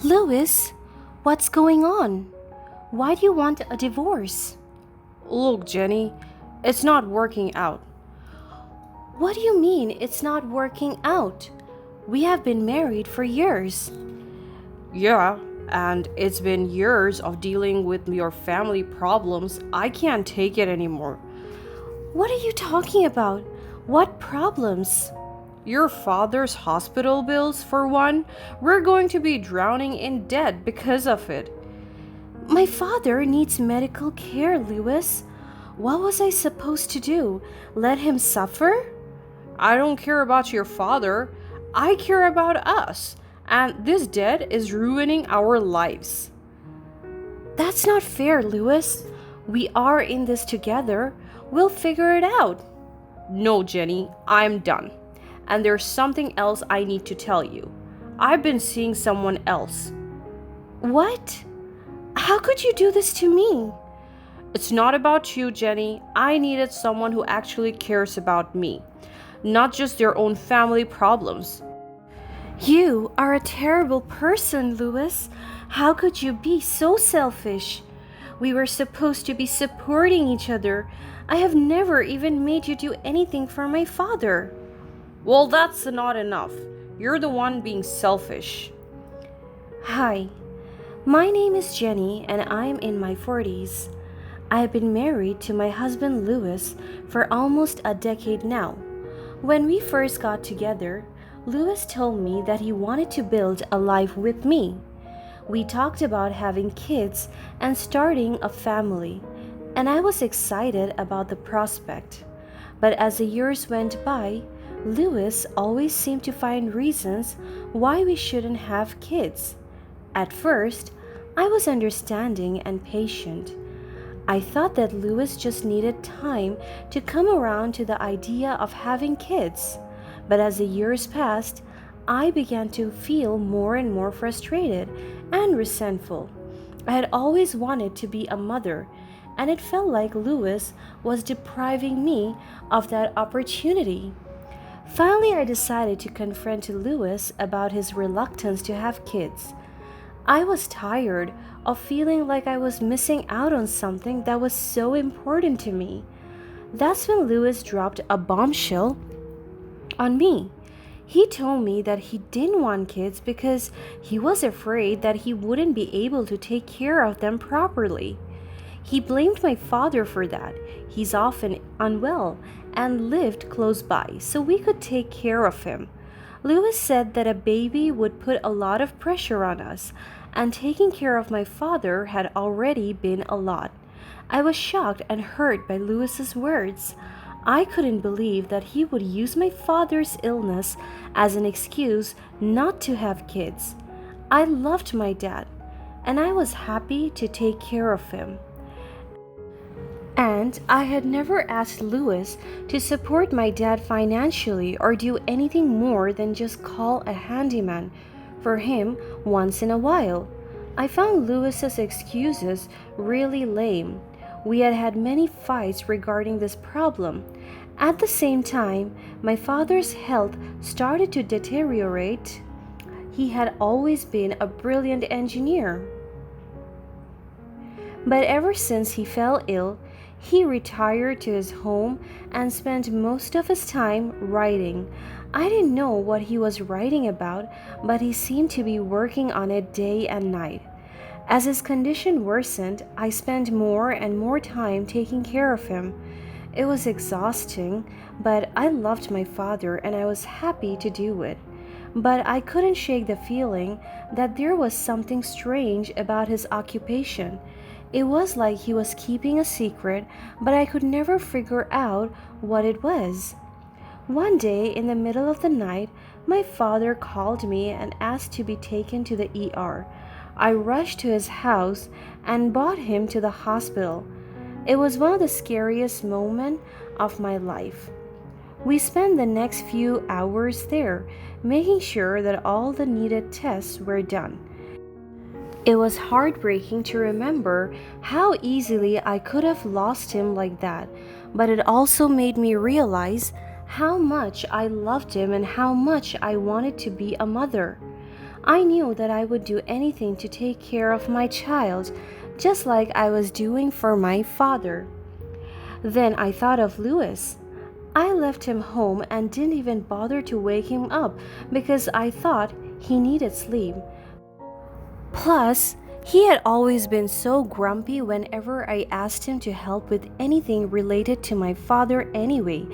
Louis, what's going on? Why do you want a divorce? Look, Jenny, it's not working out. What do you mean it's not working out? We have been married for years. Yeah, and it's been years of dealing with your family problems. I can't take it anymore. What are you talking about? What problems? Your father's hospital bills, for one. We're going to be drowning in debt because of it. My father needs medical care, Louis. What was I supposed to do? Let him suffer? I don't care about your father. I care about us. And this debt is ruining our lives. That's not fair, Louis. We are in this together. We'll figure it out. No, Jenny, I'm done. And there's something else I need to tell you. I've been seeing someone else. What? How could you do this to me? It's not about you, Jenny. I needed someone who actually cares about me, not just their own family problems. You are a terrible person, Louis. How could you be so selfish? We were supposed to be supporting each other. I have never even made you do anything for my father. Well, that's not enough. You're the one being selfish. Hi, my name is Jenny and I'm in my 40s. I have been married to my husband Louis for almost a decade now. When we first got together, Louis told me that he wanted to build a life with me. We talked about having kids and starting a family, and I was excited about the prospect. But as the years went by, Louis always seemed to find reasons why we shouldn't have kids. At first, I was understanding and patient. I thought that Louis just needed time to come around to the idea of having kids. But as the years passed, I began to feel more and more frustrated and resentful. I had always wanted to be a mother, and it felt like Louis was depriving me of that opportunity. Finally, I decided to confront Louis about his reluctance to have kids. I was tired of feeling like I was missing out on something that was so important to me. That's when Louis dropped a bombshell on me. He told me that he didn't want kids because he was afraid that he wouldn't be able to take care of them properly. He blamed my father for that. He's often unwell and lived close by, so we could take care of him. Louis said that a baby would put a lot of pressure on us, and taking care of my father had already been a lot. I was shocked and hurt by Louis's words. I couldn't believe that he would use my father's illness as an excuse not to have kids. I loved my dad, and I was happy to take care of him. And I had never asked Louis to support my dad financially or do anything more than just call a handyman for him once in a while. I found Louis's excuses really lame. We had had many fights regarding this problem. At the same time, my father's health started to deteriorate. He had always been a brilliant engineer. But ever since he fell ill, he retired to his home and spent most of his time writing. I didn't know what he was writing about, but he seemed to be working on it day and night. As his condition worsened, I spent more and more time taking care of him. It was exhausting, but I loved my father and I was happy to do it. But I couldn't shake the feeling that there was something strange about his occupation. It was like he was keeping a secret, but I could never figure out what it was. One day, in the middle of the night, my father called me and asked to be taken to the ER. I rushed to his house and brought him to the hospital. It was one of the scariest moments of my life. We spent the next few hours there, making sure that all the needed tests were done. It was heartbreaking to remember how easily I could have lost him like that, but it also made me realize how much I loved him and how much I wanted to be a mother. I knew that I would do anything to take care of my child, just like I was doing for my father. Then I thought of Louis. I left him home and didn't even bother to wake him up because I thought he needed sleep. Plus, he had always been so grumpy whenever I asked him to help with anything related to my father anyway.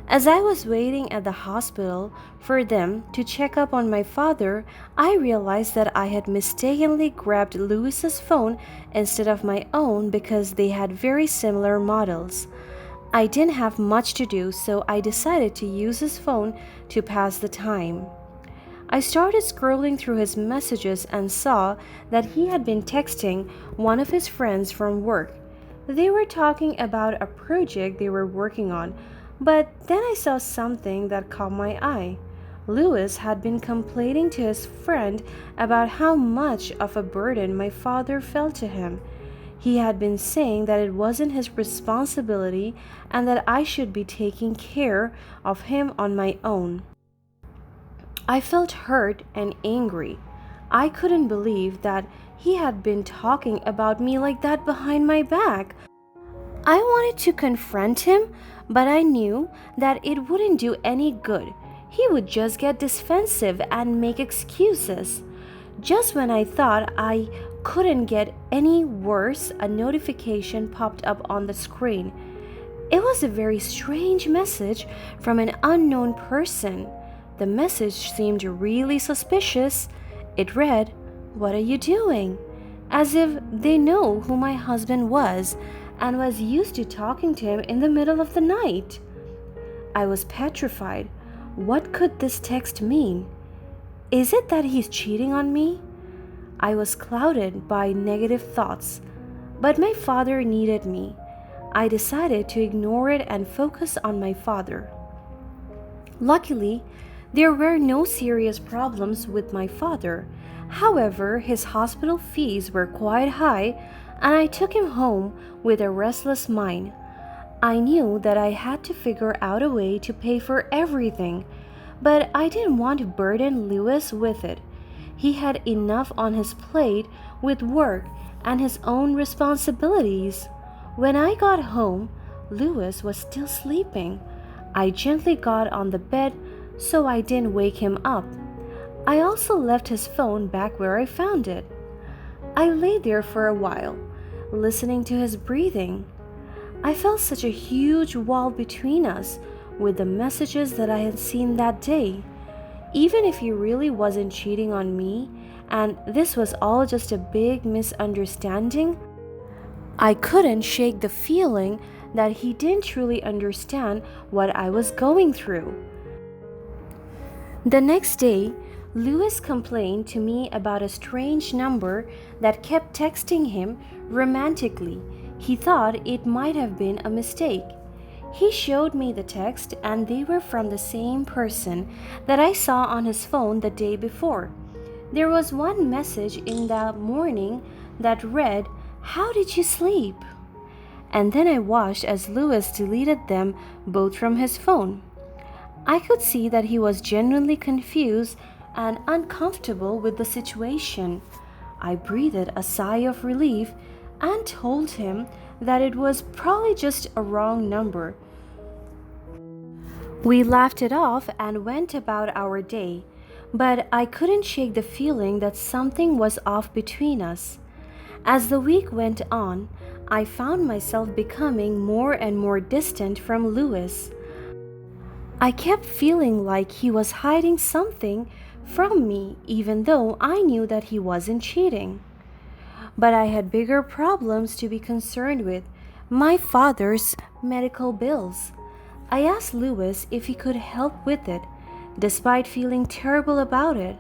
As I was waiting at the hospital for them to check up on my father, I realized that I had mistakenly grabbed Louis's phone instead of my own because they had very similar models. I didn't have much to do, so I decided to use his phone to pass the time. I started scrolling through his messages and saw that he had been texting one of his friends from work. They were talking about a project they were working on, but then I saw something that caught my eye. Louis had been complaining to his friend about how much of a burden my father felt to him. He had been saying that it wasn't his responsibility and that I should be taking care of him on my own. I felt hurt and angry. I couldn't believe that he had been talking about me like that behind my back. I wanted to confront him, but I knew that it wouldn't do any good. He would just get defensive and make excuses. Just when I thought I couldn't get any worse, a notification popped up on the screen. It was a very strange message from an unknown person. The message seemed really suspicious. It read, "What are you doing?" As if they know who my husband was and was used to talking to him in the middle of the night. I was petrified. What could this text mean? Is it that he's cheating on me? I was clouded by negative thoughts, but my father needed me. I decided to ignore it and focus on my father. Luckily, there were no serious problems with my father. However, his hospital fees were quite high, and I took him home with a restless mind. I knew that I had to figure out a way to pay for everything, but I didn't want to burden Louis with it. He had enough on his plate with work and his own responsibilities. When I got home, Louis was still sleeping. I gently got on the bed so I didn't wake him up. I also left his phone back where I found it. I lay there for a while, listening to his breathing. I felt such a huge wall between us with the messages that I had seen that day. Even if he really wasn't cheating on me, and this was all just a big misunderstanding, I couldn't shake the feeling that he didn't truly understand what I was going through. The next day, Louis complained to me about a strange number that kept texting him romantically. He thought it might have been a mistake. He showed me the text, and they were from the same person that I saw on his phone the day before. There was one message in the morning that read, "How did you sleep?" And then I watched as Louis deleted them both from his phone. I could see that he was genuinely confused and uncomfortable with the situation. I breathed a sigh of relief and told him that it was probably just a wrong number. We laughed it off and went about our day, but I couldn't shake the feeling that something was off between us. As the week went on, I found myself becoming more and more distant from Louis. I kept feeling like he was hiding something from me, even though I knew that he wasn't cheating. But I had bigger problems to be concerned with: my father's medical bills. I asked Louis if he could help with it, despite feeling terrible about it.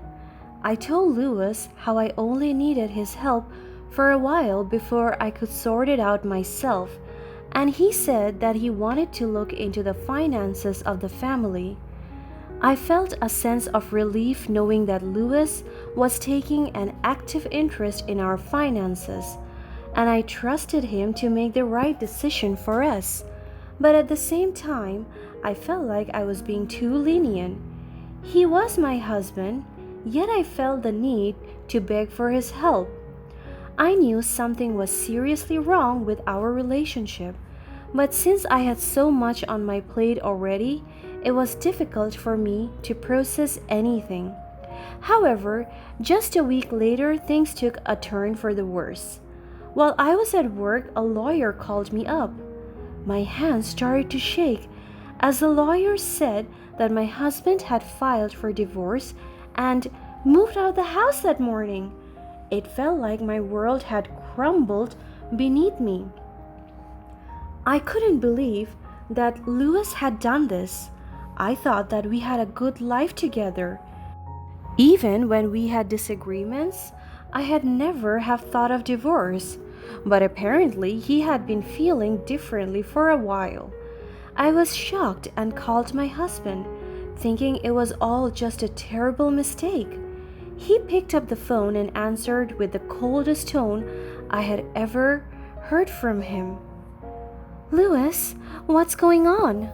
I told Louis how I only needed his help for a while before I could sort it out myself, and he said that he wanted to look into the finances of the family. I felt a sense of relief knowing that Louis was taking an active interest in our finances, and I trusted him to make the right decision for us. But at the same time, I felt like I was being too lenient. He was my husband, yet I felt the need to beg for his help. I knew something was seriously wrong with our relationship, but since I had so much on my plate already, it was difficult for me to process anything. However, just a week later, things took a turn for the worse. While I was at work, a lawyer called me up. My hands started to shake as the lawyer said that my husband had filed for divorce and moved out of the house that morning. It felt like my world had crumbled beneath me. I couldn't believe that Lewis had done this. I thought that we had a good life together. Even when we had disagreements, I had never have thought of divorce. But apparently he had been feeling differently for a while. I was shocked and called my husband, thinking it was all just a terrible mistake. He picked up the phone and answered with the coldest tone I had ever heard from him. "Lewis, what's going on?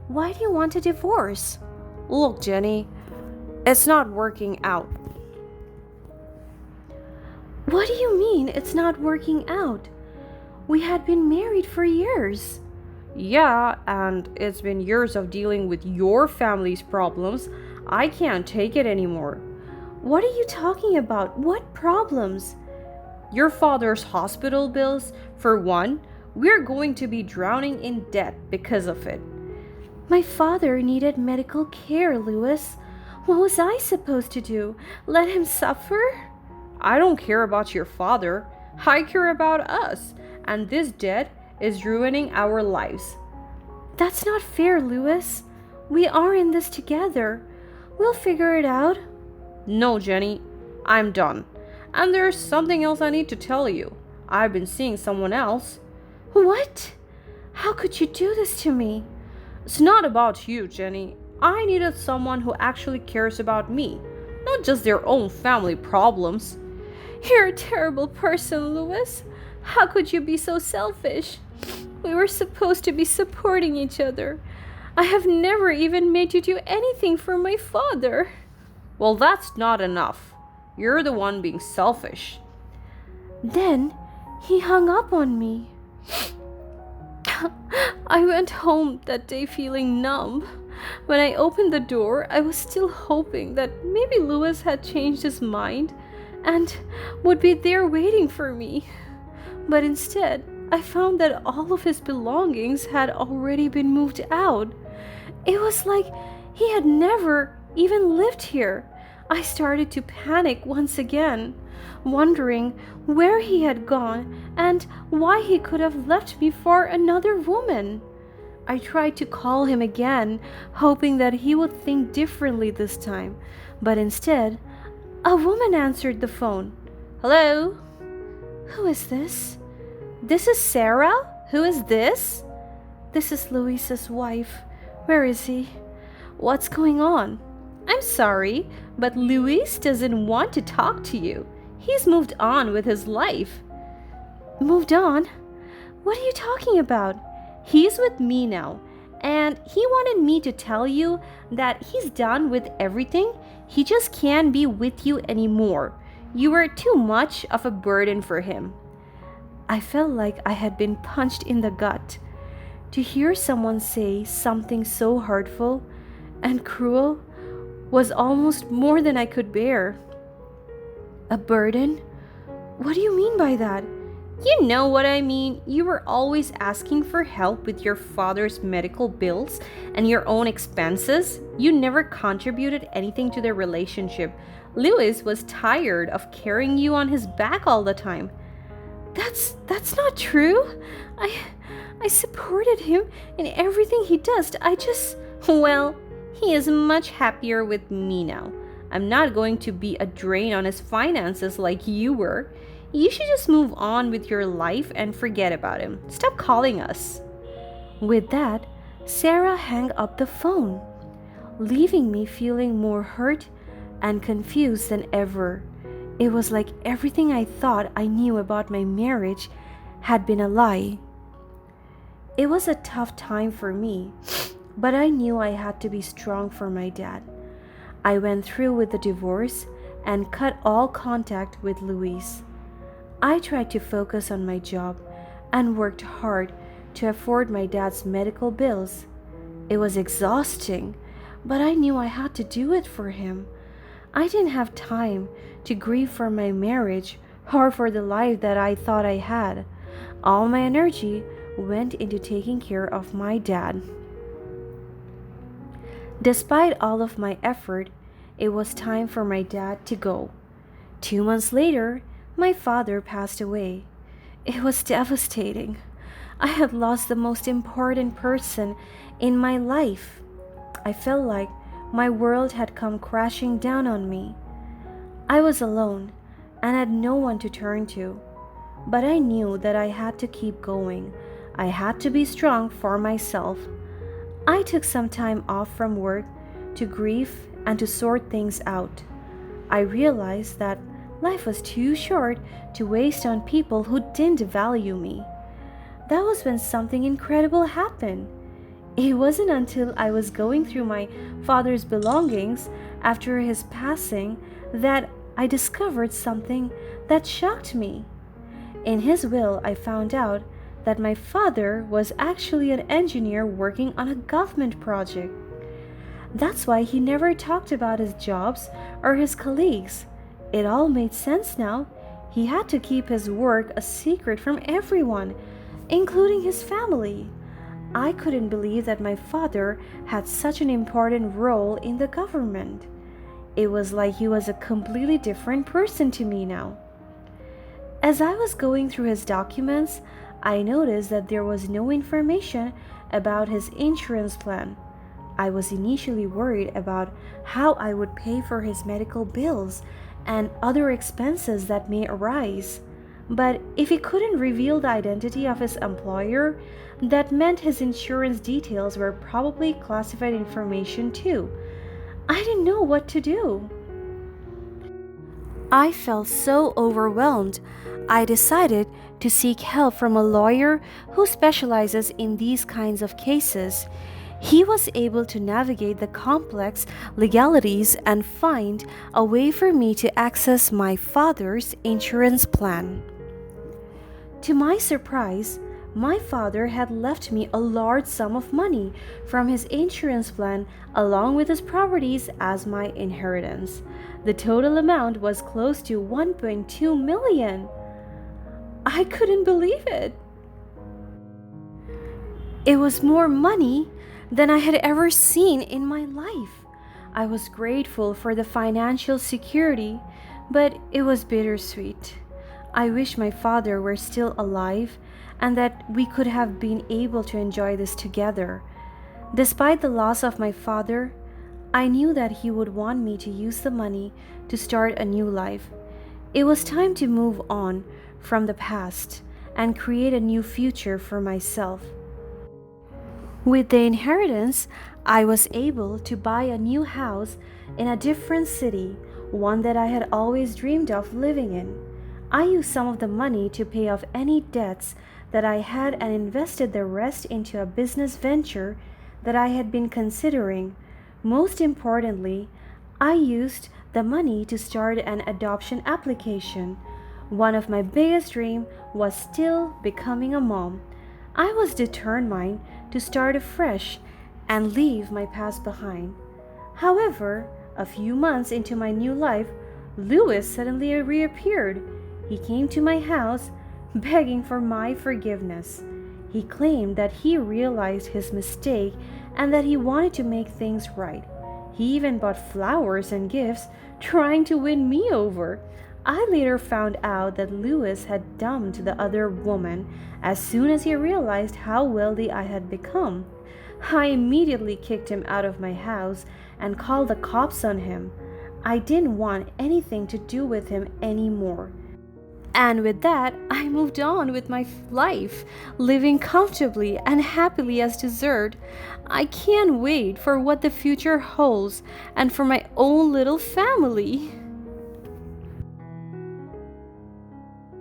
Why do you want a divorce?" Look, Jenny, it's not working out. "What do you mean it's not working out? We had been married for years." Yeah, and it's been years of dealing with your family's problems. I can't take it anymore. "What are you talking about? What problems?" Your father's hospital bills, for one, we're going to be drowning in debt because of it. "My father needed medical care, Lewis. What was I supposed to do? Let him suffer?" I don't care about your father. I care about us, and this debt is ruining our lives. "That's not fair, Lewis. We are in this together. We'll figure it out." No, Jenny, I'm done. And there's something else I need to tell you. I've been seeing someone else. "What? How could you do this to me?" It's not about you, Jenny. I needed someone who actually cares about me, not just their own family problems. "You're a terrible person, Lewis. How could you be so selfish? We were supposed to be supporting each other. I have never even made you do anything for my father." Well, that's not enough. You're the one being selfish. Then he hung up on me. I went home that day feeling numb. When I opened the door, I was still hoping that maybe Lewis had changed his mind and would be there waiting for me. But instead, I found that all of his belongings had already been moved out. It was like he had never even lived here. I started to panic once again, wondering where he had gone and why he could have left me for another woman. I tried to call him again, hoping that he would think differently this time, but instead, a woman answered the phone. Hello? "Who is this?" This is Sarah? Who is this? "This is Luis's wife. Where is he?" What's going on? I'm sorry, but Luis doesn't want to talk to you. He's moved on with his life. "Moved on? What are you talking about?" He's with me now, and he wanted me to tell you that he's done with everything. He just can't be with you anymore. You were too much of a burden for him. I felt like I had been punched in the gut. To hear someone say something so hurtful and cruel was almost more than I could bear. A burden? What do you mean by that? You know what I mean. You were always asking for help with your father's medical bills and your own expenses. You never contributed anything to their relationship. Lewis was tired of carrying you on his back all the time. That's not true. I supported him in everything he does. Well, he is much happier with me now. I'm not going to be a drain on his finances like you were. You should just move on with your life and forget about him. Stop calling us. With that, Sarah hung up the phone, leaving me feeling more hurt and confused than ever. It was like everything I thought I knew about my marriage had been a lie. It was a tough time for me, but I knew I had to be strong for my dad. I went through with the divorce and cut all contact with Luis. I tried to focus on my job and worked hard to afford my dad's medical bills. It was exhausting, but I knew I had to do it for him. I didn't have time to grieve for my marriage or for the life that I thought I had. All my energy went into taking care of my dad. Despite all of my effort, it was time for my dad to go. 2 months later, my father passed away. It was devastating. I had lost the most important person in my life. I felt like my world had come crashing down on me. I was alone and had no one to turn to. But I knew that I had to keep going. I had to be strong for myself. I took some time off from work to grieve and to sort things out. I realized that life was too short to waste on people who didn't value me. That was when something incredible happened. It wasn't until I was going through my father's belongings after his passing that I discovered something that shocked me. In his will, I found out that my father was actually an engineer working on a government project. That's why he never talked about his jobs or his colleagues. It all made sense now. He had to keep his work a secret from everyone, including his family. I couldn't believe that my father had such an important role in the government. It was like he was a completely different person to me now. As I was going through his documents, I noticed that there was no information about his insurance plan. I was initially worried about how I would pay for his medical bills and other expenses that may arise. But if he couldn't reveal the identity of his employer, that meant his insurance details were probably classified information too. I didn't know what to do. I felt so overwhelmed. I decided to seek help from a lawyer who specializes in these kinds of cases. He was able to navigate the complex legalities and find a way for me to access my father's insurance plan. To my surprise, my father had left me a large sum of money from his insurance plan along with his properties as my inheritance. The total amount was close to 1.2 million. I couldn't believe it. It was more money than I had ever seen in my life. I was grateful for the financial security, but it was bittersweet. I wish my father were still alive and that we could have been able to enjoy this together. Despite the loss of my father, I knew that he would want me to use the money to start a new life. It was time to move on from the past and create a new future for myself. With the inheritance, I was able to buy a new house in a different city, one that I had always dreamed of living in. I used some of the money to pay off any debts that I had and invested the rest into a business venture that I had been considering. Most importantly, I used the money to start an adoption application. One of my biggest dreams was still becoming a mom. I was determined to start afresh and leave my past behind. However, a few months into my new life, Louis suddenly reappeared. He came to my house begging for my forgiveness. He claimed that he realized his mistake and that he wanted to make things right. He even bought flowers and gifts, trying to win me over. I later found out that Louis had dumped the other woman as soon as he realized how wealthy I had become. I immediately kicked him out of my house and called the cops on him. I didn't want anything to do with him anymore. And with that, I moved on with my life, living comfortably and happily as deserved. I can't wait for what the future holds and for my own little family.